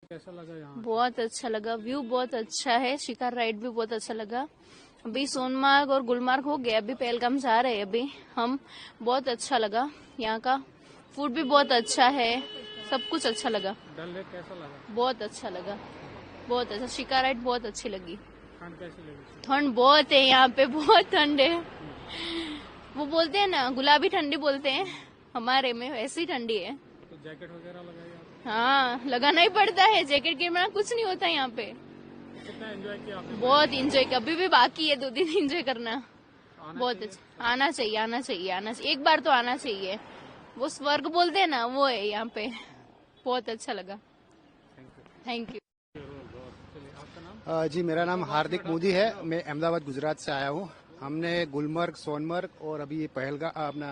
कैसा लगा यहाँ? बहुत अच्छा लगा, व्यू बहुत अच्छा है, शिकार राइड भी बहुत अच्छा लगा। अभी सोनमार्ग और गुलमार्ग हो गया, अभी पहलगाम जा रहे हैं अभी हम। बहुत अच्छा लगा, यहाँ का फूड भी बहुत अच्छा है, सब कुछ अच्छा लगा। डल लेक कैसा लगा? बहुत अच्छा लगा, बहुत अच्छा। शिकार राइड बहुत अच्छी लगी। ठंड कैसी लगी? ठंड बहुत है यहाँ पे, बहुत ठंड है। वो बोलते हैं ना गुलाबी ठंडी बोलते हैं, हमारे में वैसी ठंडी है। तो जैकेट वगैरह लगाई आपने? हाँ, लगाना ही पड़ता है, जैकेट के बिना कुछ नहीं होता यहाँ पे। कितना एंजॉय किया आपने? बहुत इंजॉय किया, अभी भी बाकी है 2 दिन इंजॉय करना। आना बहुत चाहिए? अच्छा, आना चाहिए, आना चाहिए, आना चाहिए, एक बार तो आना चाहिए। वो स्वर्ग बोलते हैं ना, वो है यहाँ पे। बहुत अच्छा लगा, थैंक यू। Thank you. चलिए, आपका नाम? जी मेरा नाम हार्दिक मोदी है। मैं अहमदाबाद गुजरात से आया हूँ। हमने गुलमर्ग, सोनमर्ग और अभी पहलगा अपना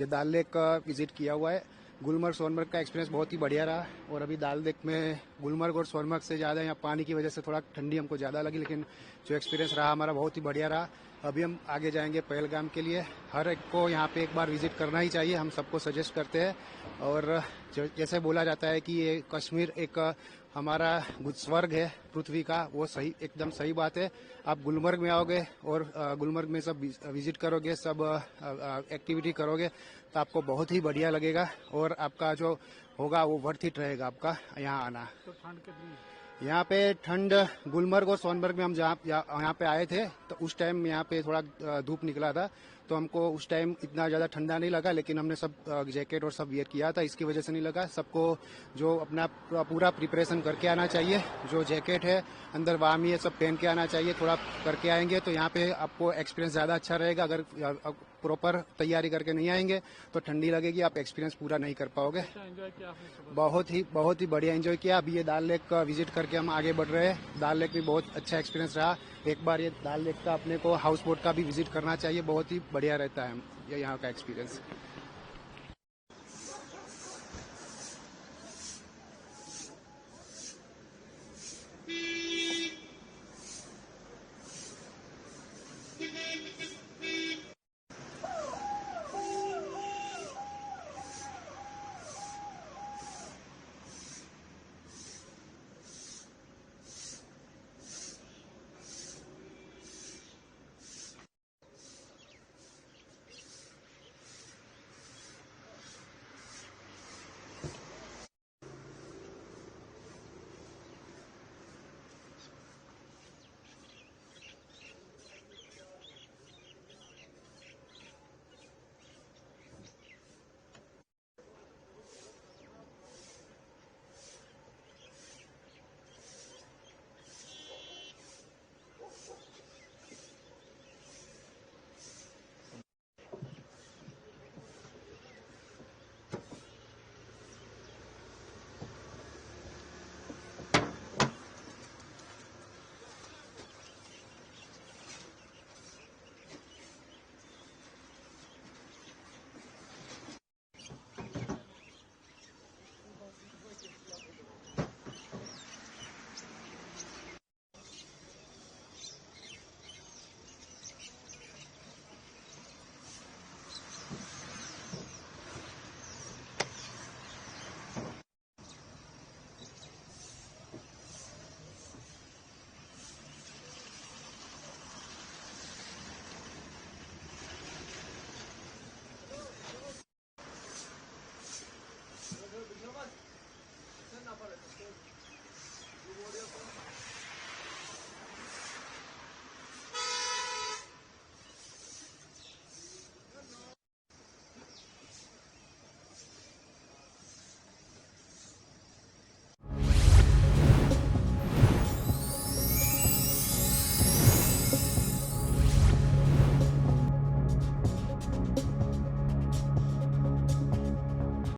ये दाल लेक का विजिट किया हुआ है। गुलमर्ग सोनमर्ग का एक्सपीरियंस बहुत ही बढ़िया रहा और अभी दाल लेक में गुलमर्ग और सोनमर्ग से ज़्यादा यहाँ पानी की वजह से थोड़ा ठंडी हमको ज़्यादा लगी, लेकिन जो एक्सपीरियंस रहा हमारा बहुत ही बढ़िया रहा। अभी हम आगे जाएंगे पहलगाम के लिए। हर एक को यहाँ पे एक बार विजिट करना ही चाहिए, हम सबको सजेस्ट करते हैं। और जैसे बोला जाता है कि ये कश्मीर एक हमारा स्वर्ग है पृथ्वी का, वो सही, एकदम सही बात है। आप गुलमर्ग में आओगे और गुलमर्ग में सब विजिट करोगे, सब एक्टिविटी करोगे तो आपको बहुत ही बढ़िया लगेगा और आपका जो होगा वो वर्थ इट रहेगा आपका यहाँ आना। तो ठंड कितनी? यहाँ पे ठंड गुलमर्ग और सोनमर्ग में हम जहाँ यहाँ पे आए थे तो उस टाइम यहाँ पे थोड़ा धूप निकला था, तो हमको उस टाइम इतना ज्यादा ठंडा नहीं लगा, लेकिन हमने सब जैकेट और सब वियर किया था, इसकी वजह से नहीं लगा। सबको जो अपना पूरा प्रिपरेशन करके आना चाहिए, जो जैकेट है अंदर वामी है सब पहन के आना चाहिए। थोड़ा करके आएंगे तो यहाँ पे आपको एक्सपीरियंस ज्यादा अच्छा रहेगा। अगर प्रॉपर तैयारी करके नहीं आएंगे तो ठंडी लगेगी, आप एक्सपीरियंस पूरा नहीं कर पाओगे। एंजॉय किया आपने सुबह? बहुत ही बढ़िया एंजॉय किया। अभी ये दाल लेक का विजिट करके हम आगे बढ़ रहे हैं। दाल लेक भी बहुत अच्छा एक्सपीरियंस रहा। एक बार ये दाल लेक का अपने को हाउस बोट का भी विजिट करना चाहिए, बहुत ही बढ़िया रहता है ये यहाँ का एक्सपीरियंस।